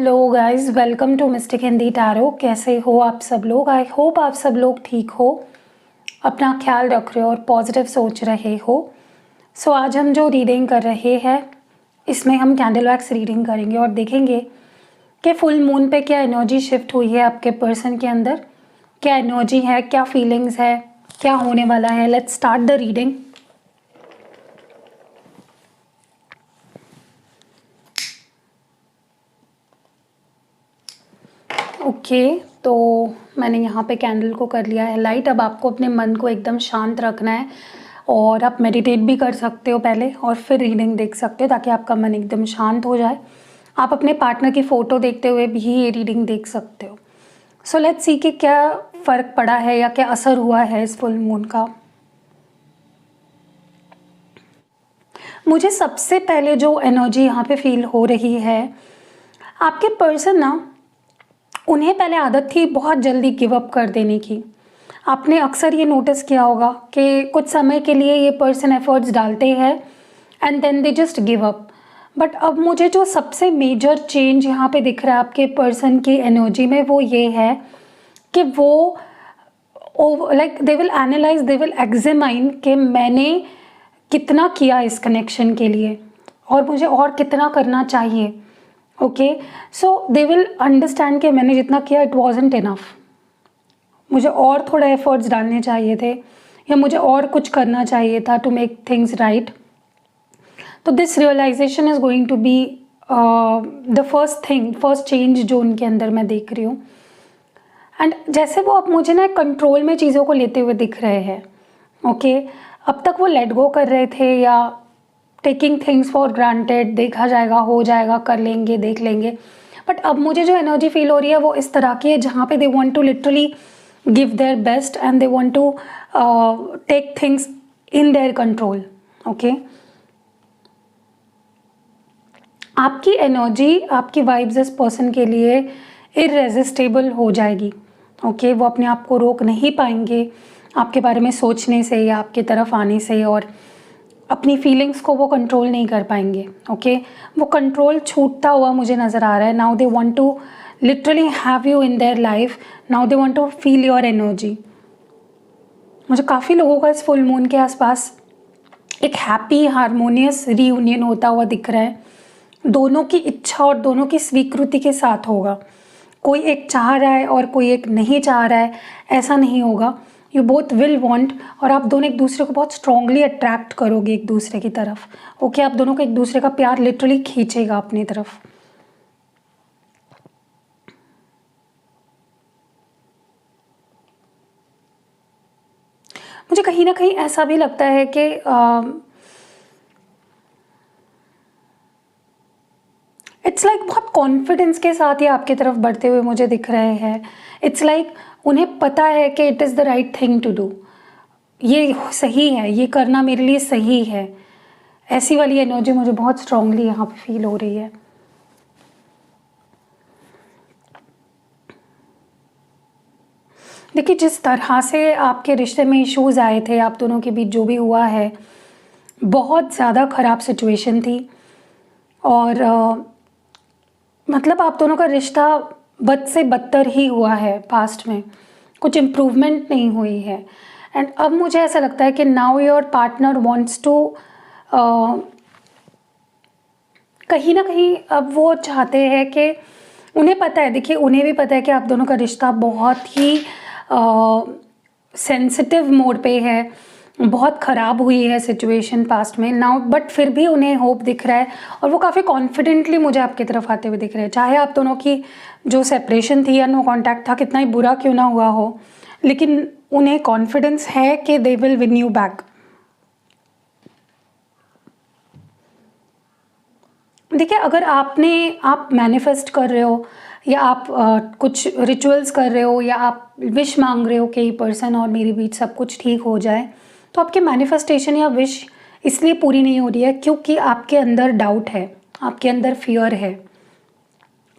Hello guys, welcome to mystic Hindi tarot. कैसे हो आप सब लोग? आई होप आप सब लोग ठीक हो, अपना ख्याल रख रहे हो और पॉजिटिव सोच रहे हो। सो आज हम जो रीडिंग कर रहे हैं इसमें हम कैंडल वैक्स रीडिंग करेंगे और देखेंगे कि फुल मून पे क्या एनर्जी शिफ्ट हुई है आपके पर्सन के अंदर, क्या एनर्जी है, क्या फीलिंग्स है, क्या होने वाला है। Let's start the reading. Okay, तो मैंने यहाँ पे कैंडल को कर लिया है लाइट। अब आपको अपने मन को एकदम शांत रखना है और आप मेडिटेट भी कर सकते हो पहले और फिर रीडिंग देख सकते हो ताकि आपका मन एकदम शांत हो जाए। आप अपने पार्टनर की फ़ोटो देखते हुए भी ये रीडिंग देख सकते हो। सो लेट्स सी कि क्या फ़र्क पड़ा है या क्या असर हुआ है इस फुल मून का। मुझे सबसे पहले जो एनर्जी यहाँ पे फील हो रही है, आपके पर्सन ना, उन्हें पहले आदत थी बहुत जल्दी गिव अप कर देने की। आपने अक्सर ये नोटिस किया होगा कि कुछ समय के लिए ये पर्सन एफर्ट्स डालते हैं and then they just give up. But अब मुझे जो सबसे मेजर चेंज यहाँ पे दिख रहा है आपके पर्सन की एनर्जी में, वो ये है कि वो like they will analyse, they will examine कि मैंने कितना किया इस कनेक्शन के लिए और मुझे और कितना करना चाहिए। Okay, so they will understand कि मैंने जितना किया इट वॉजंट इनफ, मुझे और थोड़ा एफर्ट्स डालने चाहिए थे या मुझे और कुछ करना चाहिए था टू मेक थिंग्स राइट। तो this realisation is going to be the first change जो उनके अंदर मैं देख रही हूँ। एंड जैसे वो अब मुझे ना कंट्रोल में चीज़ों को लेते हुए दिख रहे हैं। ओके, अब तक वो लेट गो कर रहे थे या टेकिंग थिंग्स फॉर ग्रांटेड, देखा जाएगा, हो जाएगा, कर लेंगे, देख लेंगे। बट अब मुझे जो एनर्जी फील हो रही है वो इस तरह की है जहाँ पे they want to literally give their best and they want to take things in their control. Okay, आपकी एनर्जी, आपकी वाइब्स इस पर्सन के लिए इररेजिस्टेबल हो जाएगी। ओके, वो अपने आप को रोक नहीं पाएंगे आपके बारे में सोचने से या आपके तरफ आने से, और अपनी फीलिंग्स को वो कंट्रोल नहीं कर पाएंगे। ओके, वो कंट्रोल छूटता हुआ मुझे नज़र आ रहा है। Now they want to literally have you in their life, now they want to feel your energy. मुझे काफ़ी लोगों का इस फुल मून के आसपास एक हैप्पी हारमोनियस रीयूनियन होता हुआ दिख रहा है। दोनों की इच्छा और दोनों की स्वीकृति के साथ होगा। कोई एक चाह रहा है और कोई एक नहीं चाह रहा है, ऐसा नहीं होगा। यू बोथ विल वांट, और आप दोनों एक दूसरे को बहुत स्ट्रांगली अट्रैक्ट करोगे एक दूसरे की तरफ। ओके, आप दोनों को एक दूसरे का प्यार लिटरली खींचेगा अपनी तरफ। मुझे कहीं ना कहीं ऐसा भी लगता है कि इट्स लाइक बहुत कॉन्फिडेंस के साथ ये आपकी तरफ बढ़ते हुए मुझे दिख रहे हैं। इट्स लाइक उन्हें पता है कि it is the right thing to do, ये सही है, ये करना मेरे लिए सही है। ऐसी वाली एनर्जी मुझे बहुत स्ट्रांगली यहाँ पे फील हो रही है। देखिए, जिस तरह से आपके रिश्ते में इश्यूज़ आए थे, आप दोनों के बीच जो भी हुआ है, बहुत ज़्यादा ख़राब सिचुएशन थी और मतलब आप दोनों का रिश्ता बद से बदतर ही हुआ है पास्ट में, कुछ इम्प्रूवमेंट नहीं हुई है। एंड अब मुझे ऐसा लगता है कि now your partner wants to, कहीं ना कहीं अब वो चाहते हैं कि, उन्हें पता है, देखिए उन्हें भी पता है कि आप दोनों का रिश्ता बहुत ही सेंसिटिव मोड पे है, बहुत ख़राब हुई है सिचुएशन पास्ट में नाउ, बट फिर भी उन्हें होप दिख रहा है और वो काफ़ी कॉन्फिडेंटली मुझे आपकी तरफ आते हुए दिख रहे हैं। चाहे आप दोनों की जो सेपरेशन थी या नो कांटेक्ट था, कितना ही बुरा क्यों ना हुआ हो, लेकिन उन्हें कॉन्फिडेंस है कि they will win you back. देखिए, अगर आप मैनिफेस्ट कर रहे हो या आप कुछ रिचुअल्स कर रहे हो या आप विश मांग रहे हो कि ये पर्सन और मेरे बीच सब कुछ ठीक हो जाए, तो आपके मैनिफेस्टेशन या विश इसलिए पूरी नहीं हो रही है क्योंकि आपके अंदर डाउट है, आपके अंदर फियर है।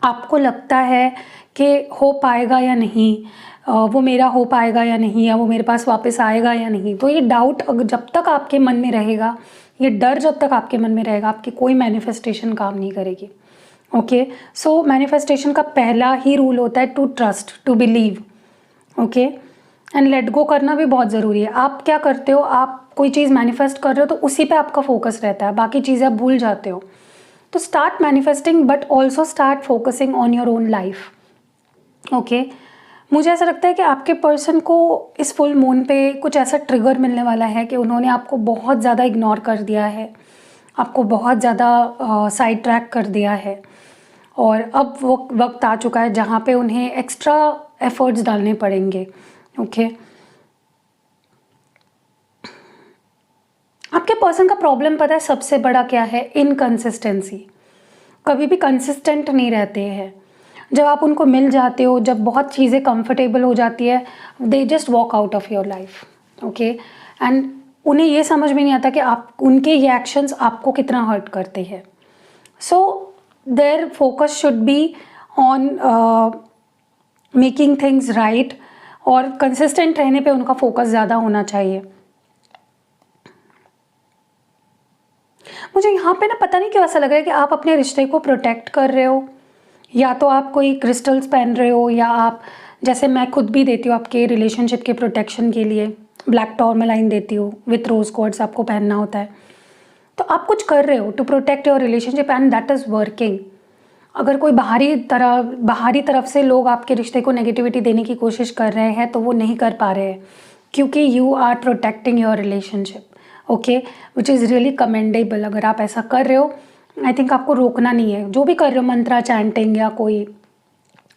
आपको लगता है कि हो पाएगा या नहीं, वो मेरा हो पाएगा या नहीं, या वो मेरे पास वापस आएगा या नहीं। तो ये डाउट जब तक आपके मन में रहेगा, ये डर जब तक आपके मन में रहेगा, आपकी कोई मैनिफेस्टेशन काम नहीं करेगी। ओके, सो मैनिफेस्टेशन का पहला ही रूल होता है to trust, to believe, okay, and let go करना भी बहुत ज़रूरी है। आप क्या करते हो, आप कोई चीज़ मैनिफेस्ट कर रहे हो तो उसी पे आपका फोकस रहता है, बाकी चीज़ें आप भूल जाते हो। तो start manifesting but also start focusing on your own life, okay. मुझे ऐसा लगता है कि आपके पर्सन को इस फुल मून पे कुछ ऐसा ट्रिगर मिलने वाला है कि उन्होंने आपको बहुत ज़्यादा इग्नोर कर दिया है, आपको बहुत ज़्यादा साइड ट्रैक कर दिया है, और अब वो वक्त आ चुका है जहाँ पे उन्हें एक्स्ट्रा एफर्ट्स डालने पड़ेंगे, ओके। आपके पर्सन का प्रॉब्लम पता है सबसे बड़ा क्या है? इनकंसिस्टेंसी। कभी भी कंसिस्टेंट नहीं रहते हैं। जब आप उनको मिल जाते हो, जब बहुत चीज़ें कंफर्टेबल हो जाती है, they just walk out of your life, okay. And उन्हें ये समझ में नहीं आता कि आप उनके ये एक्शंस आपको कितना हर्ट करते हैं। So their focus should be on making things right, और कंसिस्टेंट रहने पे उनका फोकस ज़्यादा होना चाहिए। मुझे यहाँ पे ना पता नहीं क्यों ऐसा लग रहा है कि आप अपने रिश्ते को प्रोटेक्ट कर रहे हो, या तो आप कोई क्रिस्टल्स पहन रहे हो, या आप, जैसे मैं खुद भी देती हूँ आपके रिलेशनशिप के प्रोटेक्शन के लिए ब्लैक टॉर्मेलाइन देती हूँ विथ रोज कॉर्ड्स, आपको पहनना होता है। तो आप कुछ कर रहे हो to protect your relationship and that is working. अगर कोई बाहरी तरफ से लोग आपके रिश्ते को नेगेटिविटी देने की कोशिश कर रहे हैं तो वो नहीं कर पा रहे हैं, क्योंकि you are protecting your relationship, okay, which is really commendable. अगर आप ऐसा कर रहे हो, आई थिंक आपको रोकना नहीं है। जो भी कर रहे हो, मंत्रा चैंटिंग या कोई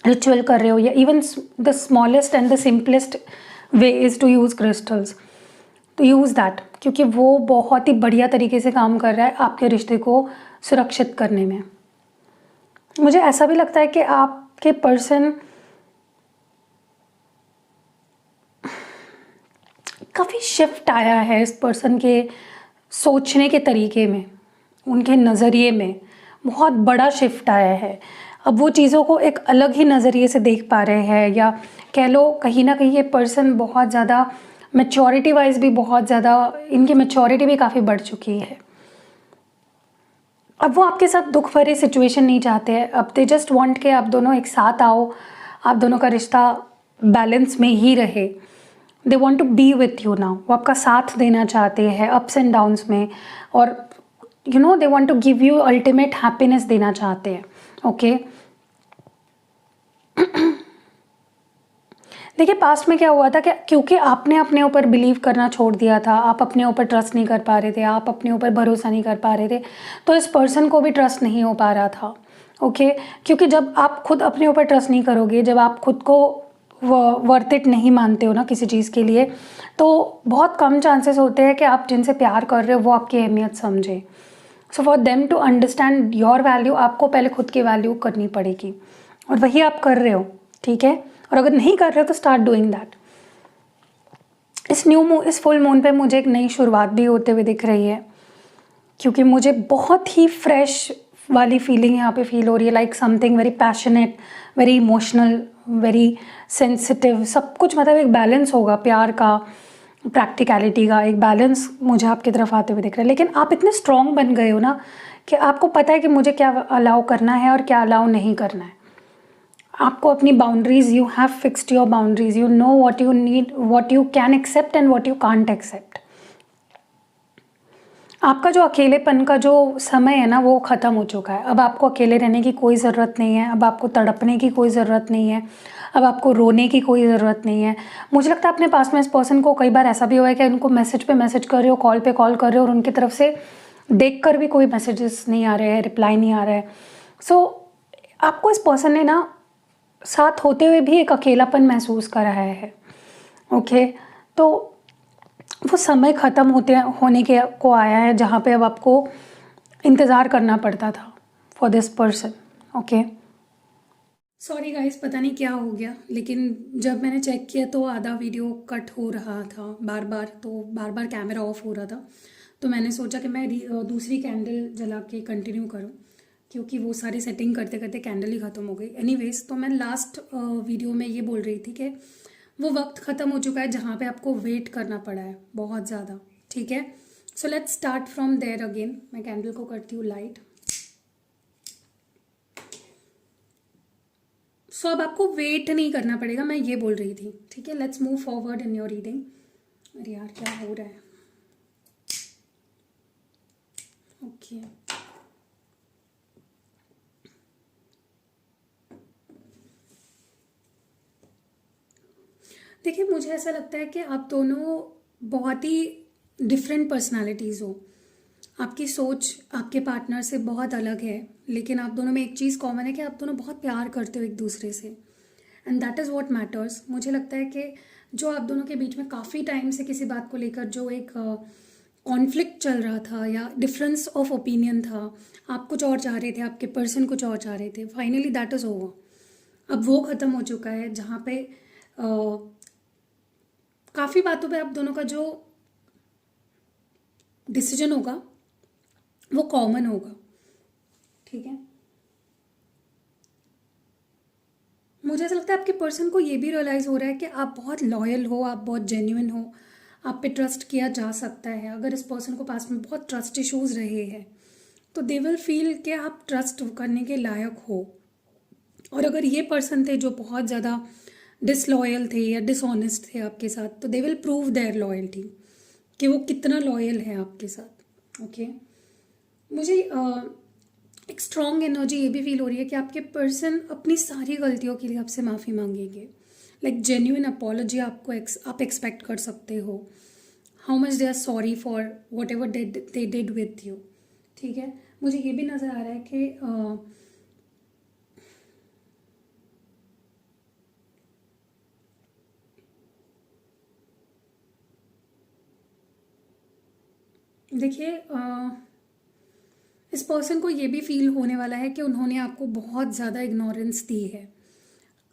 रिचुअल कर रहे हो, या even the smallest and the simplest way is to use crystals, तो यूज़ दैट, क्योंकि वो बहुत ही बढ़िया तरीके से काम कर रहा है आपके रिश्ते को सुरक्षित करने में। मुझे ऐसा भी लगता है कि आपके पर्सन काफ़ी शिफ्ट आया है, इस पर्सन के सोचने के तरीके में, उनके नज़रिए में बहुत बड़ा शिफ्ट आया है। अब वो चीज़ों को एक अलग ही नज़रिए से देख पा रहे हैं, या कह लो कहीं ना कहीं ये पर्सन बहुत ज़्यादा मैच्योरिटी वाइज भी बहुत ज़्यादा, इनकी मैच्योरिटी भी काफ़ी बढ़ चुकी है। अब वो आपके साथ दुख भरी सिचुएशन नहीं चाहते हैं, अब दे जस्ट वांट के आप दोनों एक साथ आओ, आप दोनों का रिश्ता बैलेंस में ही रहे। They want to be with you now, वो आपका साथ देना चाहते हैं अप्स एंड डाउन्स में, और you know they want to give you ultimate happiness देना चाहते हैं, ओके। देखिए पास्ट में क्या हुआ था कि क्योंकि आपने अपने ऊपर बिलीव करना छोड़ दिया था, आप अपने ऊपर ट्रस्ट नहीं कर पा रहे थे, आप अपने ऊपर भरोसा नहीं कर पा रहे थे, तो इस पर्सन को भी ट्रस्ट नहीं हो पा रहा था, ओके। क्योंकि जब आप खुद अपने ऊपर ट्रस्ट नहीं करोगे, जब आप खुद को वर्थ इट नहीं मानते हो ना किसी चीज़ के लिए, तो बहुत कम चांसेस होते हैं कि आप जिनसे प्यार कर रहे हो वो आपकी अहमियत समझे। So for them to understand your value, आपको पहले खुद की वैल्यू करनी पड़ेगी, और वही आप कर रहे हो, ठीक है। और अगर नहीं कर रहे हो तो स्टार्ट डूइंग दैट। इस फुल मून पे मुझे एक नई शुरुआत भी होते हुए दिख रही है, क्योंकि मुझे बहुत ही फ्रेश वाली फीलिंग यहाँ पे फील हो रही है, like something very passionate, very emotional, very sensitive, सब कुछ, मतलब एक बैलेंस होगा प्यार का, प्रैक्टिकलिटी का, एक बैलेंस मुझे आपकी तरफ आते हुए दिख रहा है। लेकिन आप इतने स्ट्रॉन्ग बन गए हो ना कि आपको पता है कि मुझे क्या अलाउ करना है और क्या अलाउ नहीं करना है। आपको अपनी boundaries, you have fixed your boundaries, you know what you need, what you can accept and what you can't accept. आपका जो अकेलेपन का जो समय है ना वो ख़त्म हो चुका है। अब आपको अकेले रहने की कोई ज़रूरत नहीं है, अब आपको तड़पने की कोई ज़रूरत नहीं है, अब आपको रोने की कोई ज़रूरत नहीं है। मुझे लगता है अपने पास में इस पर्सन को कई बार ऐसा भी हुआ है कि उनको मैसेज पे मैसेज कर रहे हो, कॉल पे कॉल कर रहे हो, और उनकी तरफ से देख कर भी कोई मैसेजेस नहीं आ रहे हैं, रिप्लाई नहीं आ रहा है। सो आपको इस पर्सन ने ना साथ होते हुए भी एक अकेलापन महसूस कराया है, ओके। तो वो समय ख़त्म होने के को आया है जहाँ पे अब आपको इंतज़ार करना पड़ता था for this person, okay. Sorry guys, पता नहीं क्या हो गया, लेकिन जब मैंने चेक किया तो आधा वीडियो कट हो रहा था बार बार, तो बार बार कैमरा ऑफ हो रहा था। तो मैंने सोचा कि मैं दूसरी कैंडल जला के कंटिन्यू करूं, क्योंकि वो सारी सेटिंग करते करते कैंडल ही ख़त्म हो गई। एनीवेज, तो मैं लास्ट वीडियो में ये बोल रही थी कि वो वक्त ख़त्म हो चुका है जहाँ पे आपको वेट करना पड़ा है बहुत ज़्यादा, ठीक है। So let's start from there again. मैं कैंडल को करती हूँ लाइट। सो अब आपको वेट नहीं करना पड़ेगा, मैं ये बोल रही थी। ठीक है, let's move forward in your reading. अरे यार क्या हो रहा है। ओके देखिए, मुझे ऐसा लगता है कि आप दोनों बहुत ही डिफरेंट पर्सनालिटीज़ हो। आपकी सोच आपके पार्टनर से बहुत अलग है, लेकिन आप दोनों में एक चीज़ कॉमन है कि आप दोनों बहुत प्यार करते हो एक दूसरे से, and that is what matters. मुझे लगता है कि जो आप दोनों के बीच में काफ़ी टाइम से किसी बात को लेकर जो एक कॉन्फ्लिक्ट चल रहा था या डिफरेंस ऑफ ओपिनियन था, आप कुछ और चाह रहे थे, आपके पर्सन कुछ और चाह रहे थे, फाइनली दैट इज़ ओवर। अब वो ख़त्म हो चुका है, जहाँ पे काफ़ी बातों पे आप दोनों का जो डिसीजन होगा वो कॉमन होगा। ठीक है, मुझे ऐसा लगता है आपके पर्सन को ये भी रियलाइज़ हो रहा है कि आप बहुत लॉयल हो, आप बहुत जेन्युइन हो, आप पे ट्रस्ट किया जा सकता है। अगर इस पर्सन को पास में बहुत ट्रस्ट इश्यूज रहे हैं तो दे विल फील कि आप ट्रस्ट करने के लायक हो। और अगर ये पर्सन थे जो बहुत ज़्यादा डिसलॉयल थे या डिसऑनेस्ट थे आपके साथ, तो they will prove their loyalty कि वो कितना लॉयल है आपके साथ। ओके, मुझे एक स्ट्रॉन्ग एनर्जी ये भी फील हो रही है कि आपके पर्सन अपनी सारी गलतियों के लिए आपसे माफ़ी मांगेंगे। लाइक जेन्युइन अपॉलॉजी आपको आप एक्सपेक्ट कर सकते हो। How much they are sorry for whatever they did with you. ठीक है, मुझे ये भी नज़र आ रहा है कि देखिए, इस पर्सन को ये भी फील होने वाला है कि उन्होंने आपको बहुत ज़्यादा इग्नोरेंस दी है।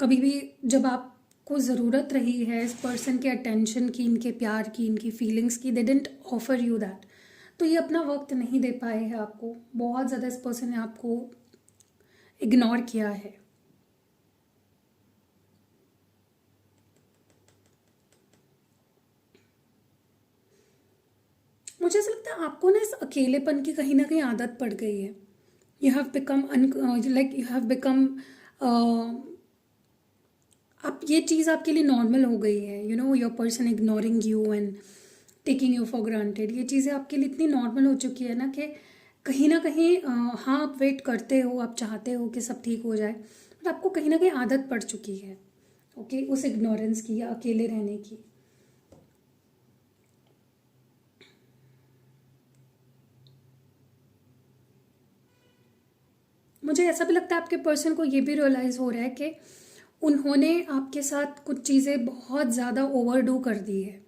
कभी भी जब आपको ज़रूरत रही है इस पर्सन के अटेंशन की, इनके प्यार की, इनकी फीलिंग्स की, they didn't offer you that. तो ये अपना वक्त नहीं दे पाए हैं आपको, बहुत ज़्यादा इस पर्सन ने आपको इग्नोर किया है। मुझे ऐसा लगता है आपको ना इस अकेलेपन की कहीं ना कहीं आदत पड़ गई है। You have become like you have become अब ये चीज़ आपके लिए नॉर्मल हो गई है। You know, your person ignoring you and taking you for granted. ये चीज़ें आपके लिए इतनी नॉर्मल हो चुकी है ना कि कहीं ना कहीं हाँ, आप वेट करते हो, आप चाहते हो कि सब ठीक हो जाए, बट आपको कहीं ना कहीं आदत पड़ चुकी है। ओके, उस इग्नोरेंस की या अकेले रहने की। मुझे ऐसा भी लगता है आपके पर्सन को ये भी रियलाइज़ हो रहा है कि उन्होंने आपके साथ कुछ चीज़ें बहुत ज़्यादा ओवरडू कर दी है।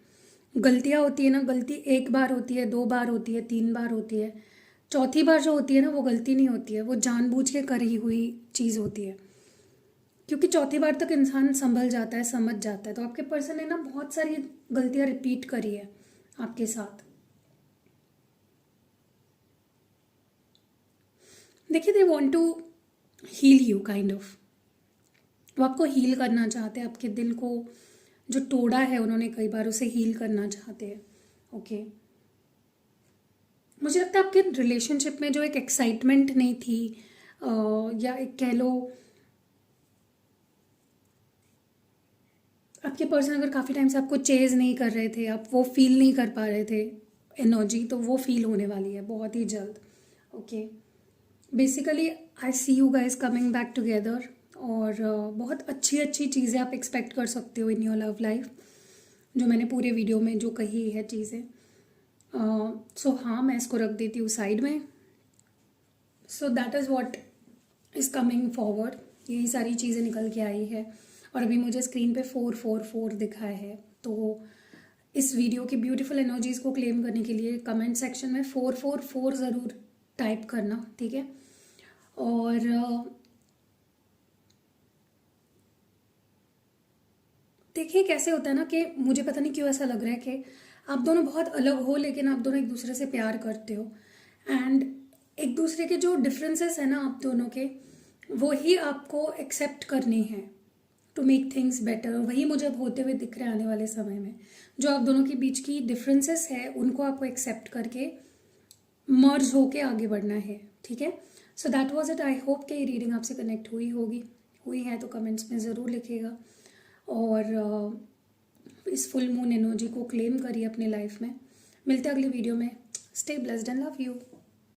गलतियाँ होती है ना, गलती एक बार होती है, दो बार होती है, तीन बार होती है, चौथी बार जो होती है ना वो गलती नहीं होती है, वो जानबूझ के करी हुई चीज़ होती है। क्योंकि चौथी बार तक इंसान संभल जाता है, समझ जाता है। तो आपके पर्सन ने ना बहुत सारी गलतियाँ रिपीट करी है आपके साथ। देखिए, they want to heal you kind of. वो आपको हील करना चाहते हैं, आपके दिल को जो तोड़ा है उन्होंने कई बार, उसे हील करना चाहते हैं। ओके, मुझे लगता है आपके रिलेशनशिप में जो एक एक्साइटमेंट नहीं थी, या एक कह लो आपके पर्सन अगर काफ़ी टाइम से आपको चेज नहीं कर रहे थे, आप वो फील नहीं कर पा रहे थे एनर्जी, तो वो फील होने वाली है बहुत ही जल्द। Okay, basically I see you guys coming back together, और बहुत अच्छी अच्छी चीज़ें आप एक्सपेक्ट कर सकते हो इन योर लव लाइफ, जो मैंने पूरे वीडियो में जो कही है चीज़ें। सो हाँ, मैं इसको रख देती हूँ साइड में। So that is what is coming forward. यही सारी चीज़ें निकल के आई है, और अभी मुझे स्क्रीन पे 444 दिखा है। तो इस वीडियो की ब्यूटीफुल एनर्जीज़ को क्लेम करने के लिए कमेंट सेक्शन में 444 ज़रूर टाइप करना, ठीक है। और देखिए कैसे होता है ना कि मुझे पता नहीं क्यों ऐसा लग रहा है कि आप दोनों बहुत अलग हो, लेकिन आप दोनों एक दूसरे से प्यार करते हो, एंड एक दूसरे के जो डिफरेंसेस है ना आप दोनों के, वो ही आपको एक्सेप्ट करने हैं टू मेक थिंग्स बेटर। और वही मुझे अब होते हुए दिख रहे हैं आने वाले समय में। जो आप दोनों के बीच की डिफरेंसेस है उनको आपको एक्सेप्ट करके मर्ज होके आगे बढ़ना है, ठीक है। So that was it. I hope कि ये रीडिंग आपसे कनेक्ट हुई होगी। हुई हैं तो कमेंट्स में ज़रूर लिखिएगा। और इस फुल मून एनर्जी को क्लेम करिए अपनी लाइफ में। मिलते हैं अगली वीडियो में। Stay blessed and love you.